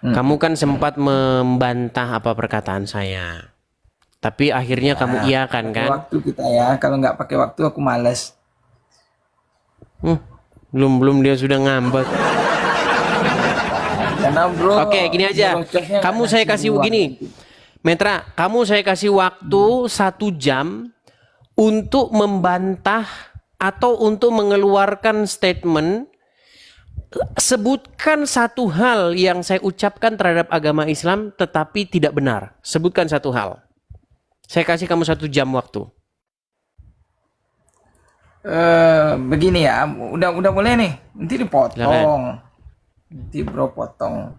Kamu kan sempat membantah apa perkataan saya. Tapi akhirnya kamu iyakan Pakai kan? waktu kita ya. Kalau nggak pakai waktu aku males. Belum dia sudah ngambek. Karena bro, Oke, gini aja. borocosnya nggak Kamu saya ngasih kasih ruang gini. nanti. Metra, kamu saya kasih waktu 1 jam untuk membantah atau untuk mengeluarkan statement. Sebutkan satu hal yang saya ucapkan terhadap agama Islam tetapi tidak benar. Sebutkan satu hal. Saya kasih kamu 1 jam waktu. Begini ya, udah boleh nih. Nanti dipotong. Silakan. Nanti bro potong.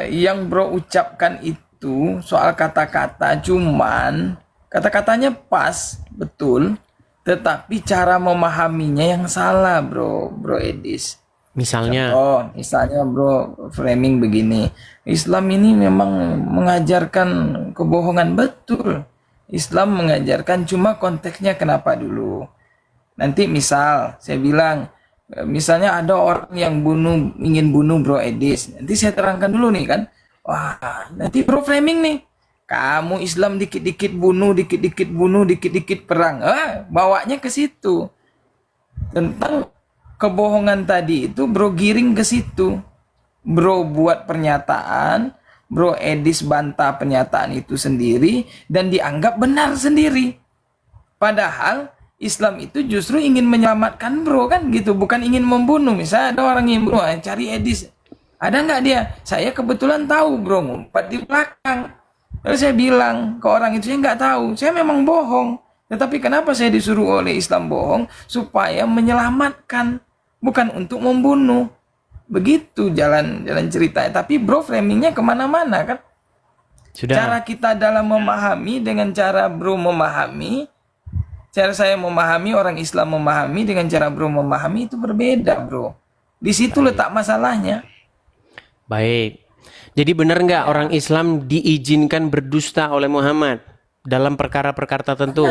Yang bro ucapkan itu soal kata-kata, cuman kata-katanya pas, betul, tetapi cara memahaminya yang salah, bro Edis. Misalnya, Misalnya bro framing begini, Islam ini memang mengajarkan kebohongan, betul. Islam mengajarkan, cuma konteksnya kenapa dulu. Nanti misal saya bilang, misalnya ada orang yang ingin bunuh bro Edis, nanti saya terangkan dulu nih kan. Wah, nanti bro framing nih, kamu Islam dikit-dikit bunuh, dikit-dikit bunuh, dikit-dikit perang. Bawanya ke situ. Tentang kebohongan tadi itu bro giring ke situ. Bro buat pernyataan, bro Edis bantah pernyataan itu sendiri dan dianggap benar sendiri. Padahal Islam itu justru ingin menyelamatkan bro kan gitu, bukan ingin membunuh. Misalnya ada orang yang bunuh, cari Edis. Ada nggak dia? Saya kebetulan tahu bro, ngumpet di belakang. Lalu saya bilang ke orang itu, saya nggak tahu, saya memang bohong. Tetapi kenapa saya disuruh oleh Islam bohong? Supaya menyelamatkan, bukan untuk membunuh. Begitu jalan ceritanya. Tapi bro framingnya kemana-mana kan. sudah. Cara kita dalam memahami dengan cara bro memahami, cara saya memahami, orang Islam memahami dengan cara bro memahami itu berbeda bro. Di situ letak masalahnya. Baik. Jadi benar nggak orang Islam diizinkan berdusta oleh Muhammad dalam perkara-perkara tertentu?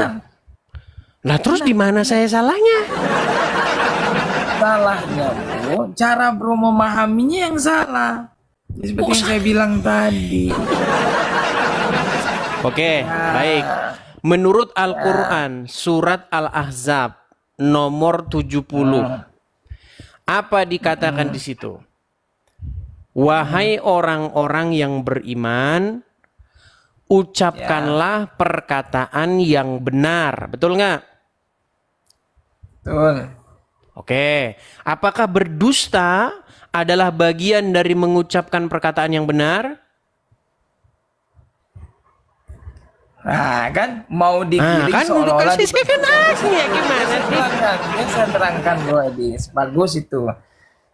Nah terus di mana saya salahnya? Salahnya bro, cara bro memahaminya yang salah. Seperti yang saya bilang tadi. Oke, baik. Menurut Al-Quran, surat Al-Ahzab nomor 70. Apa dikatakan di situ? Wahai orang-orang yang beriman, ucapkanlah perkataan yang benar. Betul nggak? Betul. Oke. Apakah berdusta adalah bagian dari mengucapkan perkataan yang benar? Nah kan mau digiring Kan seolah-olah kasih saya kan ya gimana sih? Saya terangkan bro Edis, bagus itu.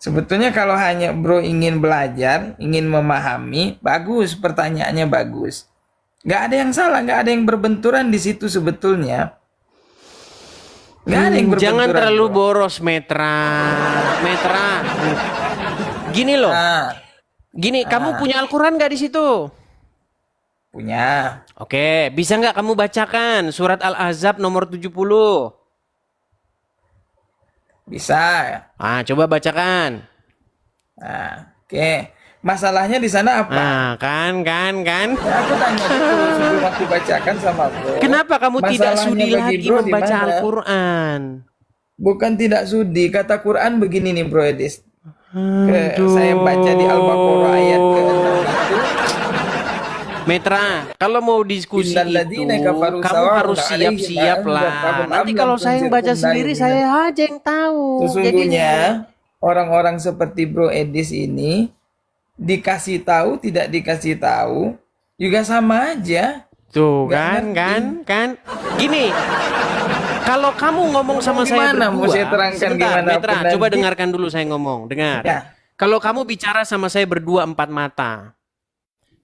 Sebetulnya kalau hanya bro ingin belajar, ingin memahami, bagus, pertanyaannya bagus. Nggak ada yang salah, nggak ada yang berbenturan di situ sebetulnya. Nggak ada yang berbenturan. Jangan terlalu bro. boros, Metra. Gini loh. Gini, kamu punya Al-Quran nggak di situ? Punya. Oke, bisa nggak kamu bacakan surat Al-Ahzab nomor 70? Bisa. Coba bacakan. Oke. Masalahnya di sana apa? Kan. Ya, aku tanya dulu sebelum aku bacakan sama bro. Kenapa kamu tidak Masalahnya sudi bagi lagi bro membaca di mana? Al-Quran? Bukan tidak sudi, kata Quran begini nih bro Edis. Saya baca di Al-Baqarah ayat ke-6 itu. Metra, kalau mau diskusi itu, kamu harus siap-siap lah. Nanti kalau saya yang baca sendiri, saya aja yang tahu. Sesungguhnya orang-orang seperti Bro Edis ini dikasih tahu, tidak dikasih tahu juga sama aja. Tuh kan. Gini, kalau kamu ngomong sama saya Gimana mau berdua, saya terangkan sebentar, gimana Metra, pun coba nanti? dengarkan dulu saya ngomong. Dengar. Ya. Kalau kamu bicara sama saya berdua 4 mata,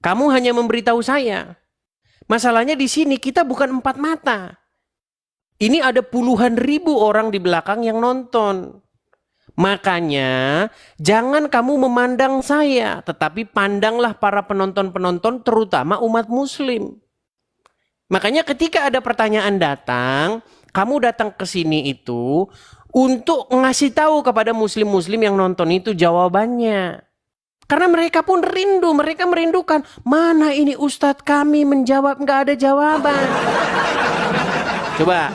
kamu hanya memberitahu saya. Masalahnya di sini kita bukan 4 mata. Ini ada puluhan ribu orang di belakang yang nonton. Makanya jangan kamu memandang saya, tetapi pandanglah para penonton-penonton, terutama umat muslim. Makanya ketika ada pertanyaan datang, kamu datang ke sini itu untuk ngasih tahu kepada muslim-muslim yang nonton itu jawabannya. Karena mereka pun rindu, mereka merindukan. Mana ini ustadz kami menjawab, nggak ada jawaban. Coba,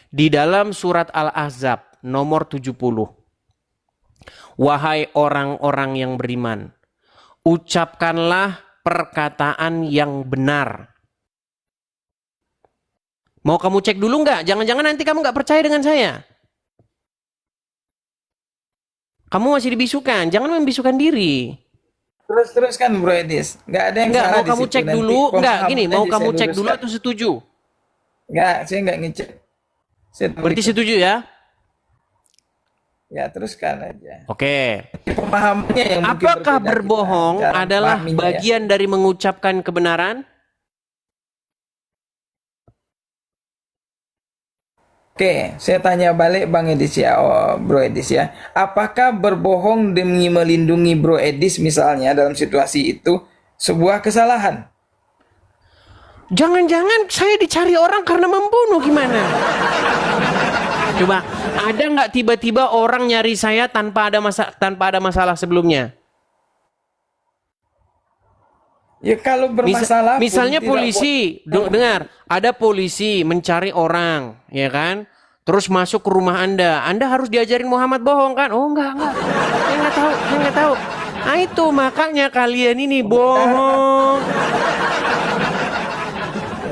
di dalam surat Al-Ahzab nomor 70. Wahai orang-orang yang beriman, ucapkanlah perkataan yang benar. Mau kamu cek dulu nggak? Jangan-jangan nanti kamu nggak percaya dengan saya. Kamu masih dibisukan, jangan membisukan diri. Teruskan Bro Edis. Nggak ada yang Enggak, salah mau di kamu situ. cek Nanti dulu, enggak, pemahaman gini, mau aja kamu saya cek dulu luruskan. atau setuju? Nggak, saya nggak ngecek. Saya tahu Berarti itu. setuju ya? Ya, teruskan aja. Oke. Pemahamannya yang mungkin Apakah berbeda berbohong kita, cara adalah memahaminya ya. bagian dari mengucapkan kebenaran? Oke, saya tanya balik Bang Edis ya, Bro Edis ya. Apakah berbohong demi melindungi Bro Edis misalnya dalam situasi itu sebuah kesalahan? Jangan-jangan saya dicari orang karena membunuh, gimana? Coba, ada nggak tiba-tiba orang nyari saya tanpa ada masalah sebelumnya? Ya kalau bermasalah pun Misalnya tidak polisi, dengar, ada polisi mencari orang, ya kan? Terus masuk ke rumah Anda harus diajarin Muhammad bohong kan? Oh enggak, saya nggak tahu. Nah itu makanya kalian ini bohong.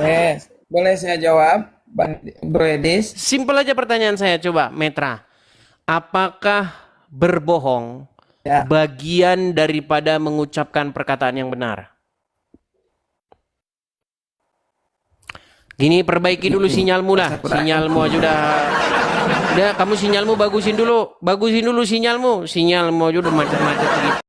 Yes. Boleh saya jawab, Bang Bro Edis? Simpel aja pertanyaan saya, coba Metra. Apakah berbohong Ya. bagian daripada mengucapkan perkataan yang benar? Gini, perbaiki dulu sinyalmu lah. Sinyalmu aja udah kamu sinyalmu bagusin dulu sinyalmu. Sinyalmu aja udah macet-macet begitu.